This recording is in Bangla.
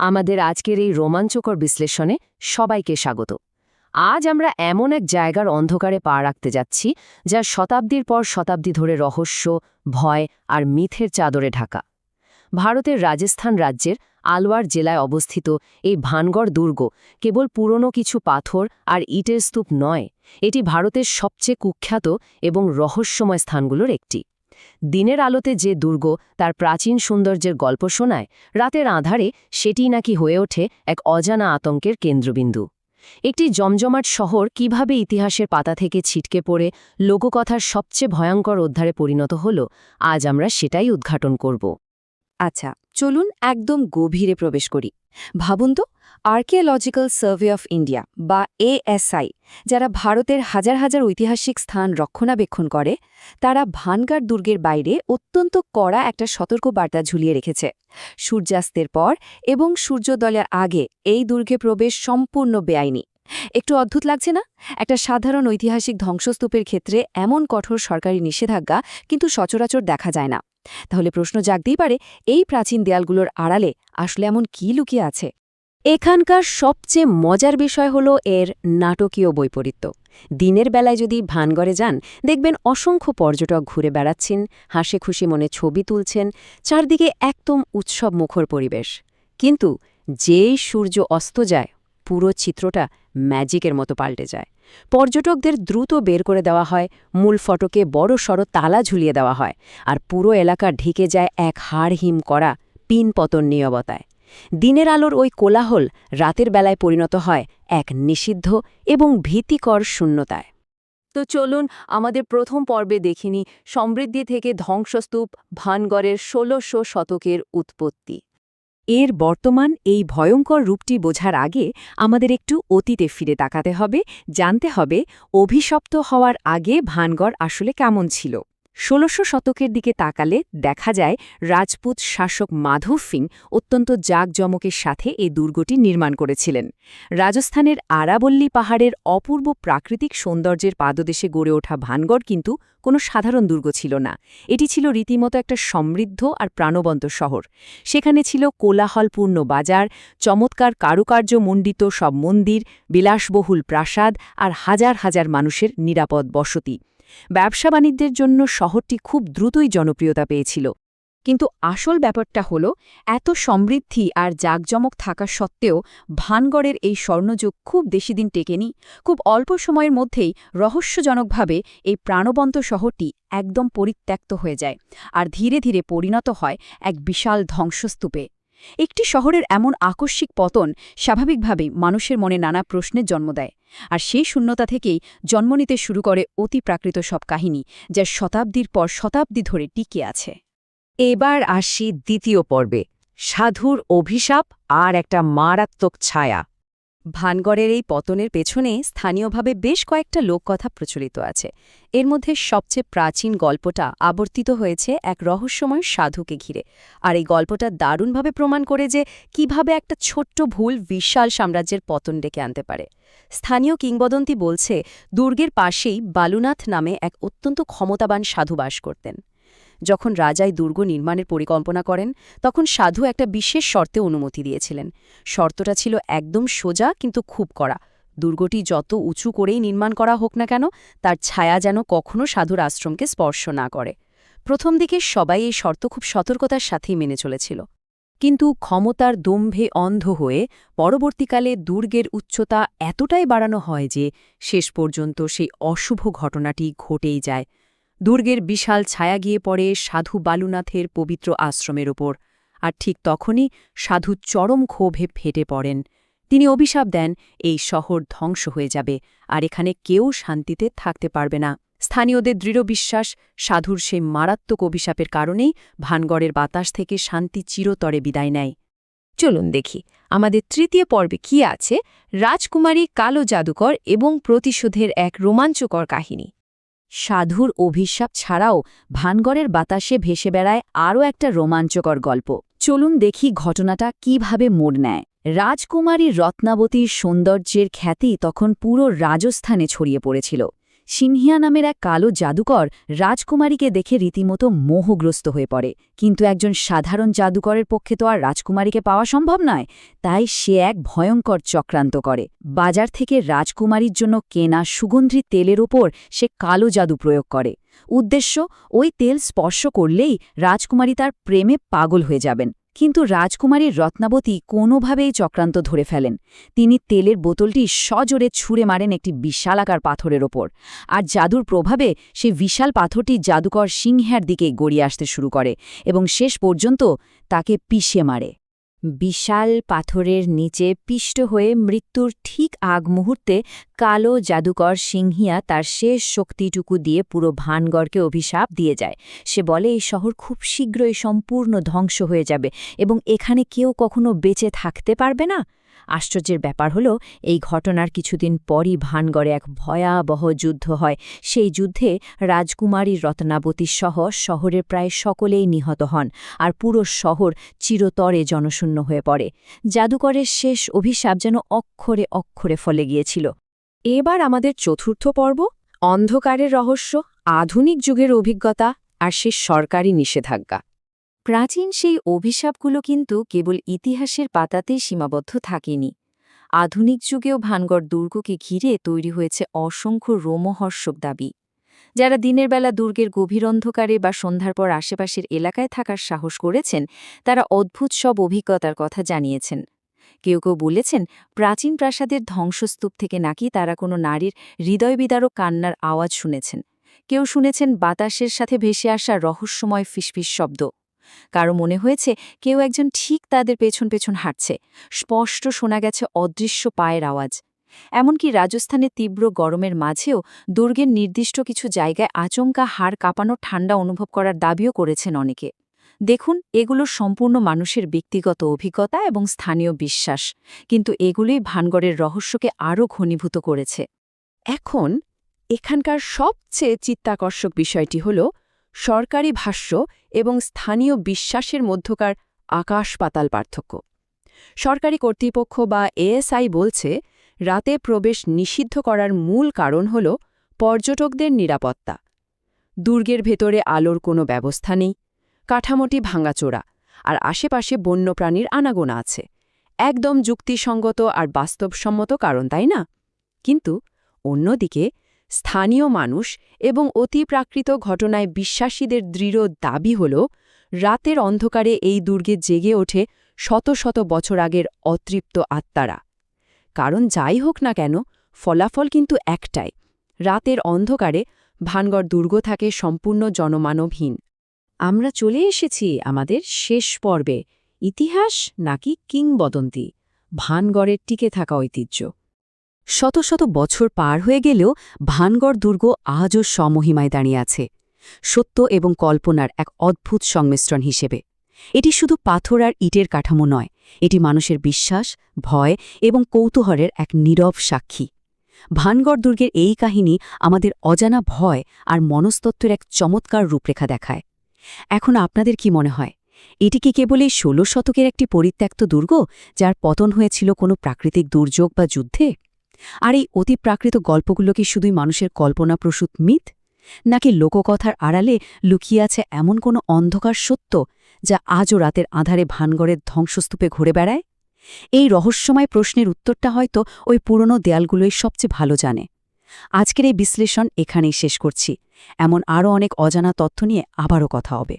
আমাদের আজকের এই রোমাঞ্চকর বিশ্লেষণে সবাইকে স্বাগত। আজ আমরা এমন এক জায়গার অন্ধকারে পা রাখতে যাচ্ছি যা শতাব্দীর পর শতাব্দী ধরে রহস্য, ভয় আর মিথের চাদরে ঢাকা। ভারতের রাজস্থান রাজ্যের আলওয়ার জেলায় অবস্থিত এই ভানগড় দুর্গ কেবল পুরনো কিছু পাথর আর ইটের স্তূপ নয়, এটি ভারতের সবচেয়ে কুখ্যাত এবং রহস্যময় স্থানগুলোর একটি। দিনের আলোতে যে দুর্গ তার প্রাচীন সৌন্দর্যের গল্প শোনায়, রাতের আঁধারে সেটিই নাকি হয়ে ওঠে এক অজানা আতঙ্কের কেন্দ্রবিন্দু। একটি জমজমাট শহর কিভাবে ইতিহাসের পাতা থেকে ছিটকে পড়ে লোককথার সবচেয়ে ভয়ঙ্কর অধ্যায়ে পরিণত হল, আজ আমরা সেটাই উদ্ঘাটন করব। আচ্ছা, চলুন একদম গভীরে প্রবেশ করি। ভাবুন তো, আর্কিওলজিক্যাল সার্ভে অফ ইন্ডিয়া বা এএসআই, যারা ভারতের হাজার হাজার ঐতিহাসিক স্থান রক্ষণাবেক্ষণ করে, তারা ভানগড় দুর্গের বাইরে অত্যন্ত কড়া একটা সতর্কবার্তা ঝুলিয়ে রেখেছে। সূর্যাস্তের পর এবং সূর্যোদয়ের আগে এই দুর্গে প্রবেশ সম্পূর্ণ বেআইনি। একটু অদ্ভুত লাগছে না? একটা সাধারণ ঐতিহাসিক ধ্বংসস্তূপের ক্ষেত্রে এমন কঠোর সরকারি নিষেধাজ্ঞা কিন্তু সচরাচর দেখা যায় না। তাহলে প্রশ্ন জাগতেই পারে, এই প্রাচীন দেয়ালগুলোর আড়ালে আসলে এমন কি লুকিয়ে আছে? এখানকার সবচেয়ে মজার বিষয় হল এর নাটকীয় বৈপরীত্য। দিনের বেলায় যদি ভানগড়ে যান, দেখবেন অসংখ্য পর্যটক ঘুরে বেড়াচ্ছেন, হাসি খুশি মনে ছবি তুলছেন, চারদিকে একদম উৎসব মুখর পরিবেশ। কিন্তু যেই সূর্য অস্ত যায়, পুরো চিত্রটা ম্যাজিকের মতো পাল্টে যায়। পর্যটকদের দ্রুত বের করে দেওয়া হয়, মূল ফটকে বড়সড় তালা ঝুলিয়ে দেওয়া হয়, আর পুরো এলাকা ঢেকে যায় এক হাড়হিম করা পিনপতন নীরবতায়। দিনের আলোর ওই কোলাহল রাতের বেলায় পরিণত হয় এক নিষিদ্ধ এবং ভীতিকর শূন্যতায়। তো চলুন আমাদের প্রথম পর্বে দেখিনি সমৃদ্ধি থেকে ধ্বংসস্তূপ ভানগড়ের ১৬০০ শতকের উৎপত্তি। এর বর্তমান এই ভয়ঙ্কর রূপটি বোঝার আগে আমাদের একটু অতীতে ফিরে তাকাতে হবে, জানতে হবে অভিশপ্ত হওয়ার আগে ভানগড় আসলে কেমন ছিল। ১৬০০ শতকের দিকে তাকালে দেখা যায় রাজপুত শাসক মাধব সিং অত্যন্ত জাঁকজমকের সাথে এই দুর্গটি নির্মাণ করেছিলেন। রাজস্থানের আরাবল্লী পাহাড়ের অপূর্ব প্রাকৃতিক সৌন্দর্যের পাদদেশে গড়ে ওঠা ভানগড় কিন্তু কোনো সাধারণ দুর্গ ছিল না। এটি ছিল রীতিমতো একটা সমৃদ্ধ আর প্রাণবন্ত শহর। সেখানে ছিল কোলাহলপূর্ণ বাজার, চমৎকার কারুকার্যমণ্ডিত সব মন্দির, বিলাসবহুল প্রাসাদ আর হাজার হাজার মানুষের নিরাপদ বসতি। ব্যবসা বাণিজ্যের জন্য শহরটি খুব দ্রুতই জনপ্রিয়তা পেয়েছিল। কিন্তু আসল ব্যাপারটা হল, এত সমৃদ্ধি আর জাঁকজমক থাকা সত্ত্বেও ভানগড়ের এই স্বর্ণযুগ খুব বেশিদিন টেকেনি। খুব অল্প সময়ের মধ্যেই রহস্যজনকভাবে এই প্রাণবন্ত শহরটি একদম পরিত্যক্ত হয়ে যায় আর ধীরে ধীরে পরিণত হয় এক বিশাল ধ্বংসস্তূপে। একটি শহরের এমন আকস্মিক পতন স্বাভাবিকভাবেই মানুষের মনে নানা প্রশ্নের জন্ম দেয়, আর সেই শূন্যতা থেকেই জন্ম নিতে শুরু করে অতিপ্রাকৃত সব কাহিনী, যা শতাব্দীর পর শতাব্দী ধরে টিকে আছে। এবার আসি দ্বিতীয় পর্বে, সাধুর অভিশাপ আর একটা মারাত্মক ছায়া। ভানগড়ের এই পতনের পেছনে স্থানীয়ভাবে বেশ কয়েকটা লোককথা প্রচলিত আছে। এর মধ্যে সবচেয়ে প্রাচীন গল্পটা আবর্তিত হয়েছে এক রহস্যময় সাধুকে ঘিরে, আর এই গল্পটা দারুণভাবে প্রমাণ করে যে কিভাবে একটা ছোট্ট ভুল বিশাল সাম্রাজ্যের পতন ডেকে আনতে পারে। স্থানীয় কিংবদন্তি বলছে, দুর্গের পাশেই বালুনাথ নামে এক অত্যন্ত ক্ষমতাবান সাধু বাস করতেন। যখন রাজাই দুর্গ নির্মাণের পরিকল্পনা করেন, তখন সাধু একটা বিশেষ শর্তে অনুমতি দিয়েছিলেন। শর্তটা ছিল একদম সোজা কিন্তু খুব কড়া। দুর্গটি যত উঁচু করেই নির্মাণ করা হোক না কেন, তার ছায়া যেন কখনো সাধুর আশ্রমকে স্পর্শ না করে। প্রথম দিকে সবাই এই শর্ত খুব সতর্কতার সাথেই মেনে চলেছিল। কিন্তু ক্ষমতার দম্ভে অন্ধ হয়ে পরবর্তীকালে দুর্গের উচ্চতা এতটাই বাড়ানো হয় যে শেষ পর্যন্ত সেই অশুভ ঘটনাটি ঘটেই যায়। দুর্গের বিশাল ছায়া গিয়ে পড়ে সাধু বালুনাথের পবিত্র আশ্রমের ওপর, আর ঠিক তখনই সাধু চরম ক্ষোভে ফেটে পড়েন। তিনি অভিশাপ দেন, এই শহর ধ্বংস হয়ে যাবে আর এখানে কেউ শান্তিতে থাকতে পারবে না। স্থানীয়দের দৃঢ় বিশ্বাস, সাধুর সেই মারাত্মক অভিশাপের কারণেই ভানগড়ের বাতাস থেকে শান্তি চিরতরে বিদায় নেয়। চলুন দেখি আমাদের তৃতীয় পর্বে কি আছে, রাজকুমারী, কালো জাদুকর এবং প্রতিশোধের এক রোমাঞ্চকর কাহিনী। সাধুর অভিশাপ ছাড়াও ভানগড়ের বাতাসে ভেসে বেড়ায় আরও একটা রোমাঞ্চকর গল্প। চলুন দেখি ঘটনাটা কিভাবে মোড় নেয়। রাজকুমারী রত্নাবতীর সৌন্দর্যের খ্যাতি তখন পুরো রাজস্থানে ছড়িয়ে পড়েছিল। সিনহিয়া নামের এক কালো জাদুকর রাজকুমারীকে দেখে রীতিমতো মোহগ্রস্ত হয়ে পড়ে, কিন্তু একজন সাধারণ জাদুকরের পক্ষে তো আর রাজকুমারীকে পাওয়া সম্ভব নয়। তাই সে এক ভয়ঙ্কর চক্রান্ত করে। বাজার থেকে রাজকুমারীর জন্য কেনা সুগন্ধি তেলের ওপর সে কালো জাদু প্রয়োগ করে। উদ্দেশ্য, ওই তেল স্পর্শ করলেই রাজকুমারী তার প্রেমে পাগল হয়ে যাবেন। কিন্তু রাজকুমারীর রত্নাবতী কোনোভাবেই চক্রান্ত ধরে ফেলেন। তিনি তেলের বোতলটি সজোরে ছুঁড়ে মারেন একটি বিশালাকার পাথরের ওপর, আর জাদুর প্রভাবে সেই বিশাল পাথরটি জাদুকর সিংহের দিকে গড়িয়ে আসতে শুরু করে এবং শেষ পর্যন্ত তাকে পিষে মারে। বিশাল পাথরের নিচে পিষ্ট হয়ে মৃত্যুর ঠিক আগ মুহূর্তে কালো জাদুকর সিংহিয়া তার শেষ শক্তিটুকু দিয়ে পুরো ভানগড়কে অভিশাপ দিয়ে যায়। সে বলে এই শহর খুব শীঘ্রই সম্পূর্ণ ধ্বংস হয়ে যাবে এবং এখানে কেউ কখনো বেঁচে থাকতে পারবে না। আশ্চর্যের ব্যাপার হলো, এই ঘটনার কিছুদিন পরই ভানগড়ে এক ভয়াবহ যুদ্ধ হয়। সেই যুদ্ধে রাজকুমারী রত্নাবতী সহ শহরের প্রায় সকলেই নিহত হন, আর পুরো শহর চিরতরে জনশূন্য হয়ে পড়ে। জাদুকরের শেষ অভিশাপ যেন অক্ষরে অক্ষরে ফলে গিয়েছিল। এবার আমাদের চতুর্থ পর্ব, অন্ধকারের রহস্য, আধুনিক যুগের অভিজ্ঞতা আর সে সরকারি নিষেধাজ্ঞা। প্রাচীন সেই অভিশাপগুলো কিন্তু কেবল ইতিহাসের পাতাতেই সীমাবদ্ধ থাকেনি। আধুনিক যুগেও ভানগড় দুর্গকে ঘিরে তৈরি হয়েছে অসংখ্য রোমহর্ষক দাবি। যারা দিনের বেলা দুর্গের গভীর অন্ধকারে বা সন্ধ্যার পর আশেপাশের এলাকায় থাকার সাহস করেছেন, তারা অদ্ভুত সব অভিজ্ঞতার কথা জানিয়েছেন। কেউ কেউ বলেছেন, প্রাচীন প্রাসাদের ধ্বংসস্তূপ থেকে নাকি তারা কোনো নারীর হৃদয়বিদারক কান্নার আওয়াজ শুনেছেন। কেউ শুনেছেন বাতাসের সাথে ভেসে আসা রহস্যময় ফিসফিস শব্দ। কারো মনে হয়েছে কেউ একজন ঠিক তাদের পেছন পেছন হাঁটছে। স্পষ্ট শোনা গেছে অদৃশ্য পায়ের আওয়াজ। এমনকি রাজস্থানের তীব্র গরমের মাঝেও দুর্গের নির্দিষ্ট কিছু জায়গায় আচমকা হাড় কাঁপানো ঠান্ডা অনুভব করার দাবিও করেছেন অনেকে। দেখুন, এগুলো সম্পূর্ণ মানুষের ব্যক্তিগত অভিজ্ঞতা এবং স্থানীয় বিশ্বাস, কিন্তু এগুলোই ভানগড়ের রহস্যকে আরও ঘনীভূত করেছে। এখন এখানকার সবচেয়ে চিত্তাকর্ষক বিষয়টি হল সরকারি ভাষ্য এবং স্থানীয় বিশ্বাসের মধ্যকার আকাশ পাতাল পার্থক্য। সরকারি কর্তৃপক্ষ বা এএসআই বলছে, রাতে প্রবেশ নিষিদ্ধ করার মূল কারণ হল পর্যটকদের নিরাপত্তা। দুর্গের ভেতরে আলোর কোনো ব্যবস্থা নেই, কাঠামোটি ভাঙাচোরা, আর আশেপাশে বন্যপ্রাণীর আনাগোনা আছে। একদম যুক্তিসঙ্গত আর বাস্তবসম্মত কারণ, তাই না? কিন্তু অন্যদিকে স্থানীয় মানুষ এবং অতিপ্রাকৃত ঘটনায় বিশ্বাসীদের দৃঢ় দাবি হল, রাতের অন্ধকারে এই দুর্গে জেগে ওঠে শত শত বছর আগের অতৃপ্ত আত্মারা। কারণ যাই হোক না কেন, ফলাফল কিন্তু একটাই, রাতের অন্ধকারে ভানগড় দুর্গ থাকে সম্পূর্ণ জনমানবহীন। আমরা চলে এসেছি আমাদের শেষ পর্বে, ইতিহাস নাকি কিংবদন্তি, ভানগড়ের টিকে থাকা ঐতিহ্য। শত শত বছর পার হয়ে গেলেও ভানগড় দুর্গ আজও সমহিমায় দাঁড়িয়ে আছে, সত্য এবং কল্পনার এক অদ্ভুত সংমিশ্রণ হিসেবে। এটি শুধু পাথর আর ইটের কাঠামো নয়, এটি মানুষের বিশ্বাস, ভয় এবং কৌতূহলের এক নীরব সাক্ষী। ভানগড় দুর্গের এই কাহিনী আমাদের অজানা ভয় আর মনস্তত্ত্বের এক চমৎকার রূপরেখা দেখায়। এখন আপনাদের কি মনে হয়, এটি কি কেবল এই ১৬ শতকের একটি পরিত্যক্ত দুর্গ, যার পতন হয়েছিল কোনো প্রাকৃতিক দুর্যোগ বা যুদ্ধে? আর এই অতিপ্রাকৃত গল্পগুলো কি শুধুই মানুষের কল্পনাপ্রসূত মিথ, নাকি লোককথার আড়ালে লুকিয়ে আছে এমন কোনো অন্ধকার সত্য যা আজও রাতের আঁধারে ভানগড়ের ধ্বংসস্তূপে ঘুরে বেড়ায়? এই রহস্যময় প্রশ্নের উত্তরটা হয়তো ওই পুরনো দেয়ালগুলোই সবচেয়ে ভালো জানে। আজকের এই বিশ্লেষণ এখানেই শেষ করছি। এমন আরও অনেক অজানা তথ্য নিয়ে আবারও কথা হবে।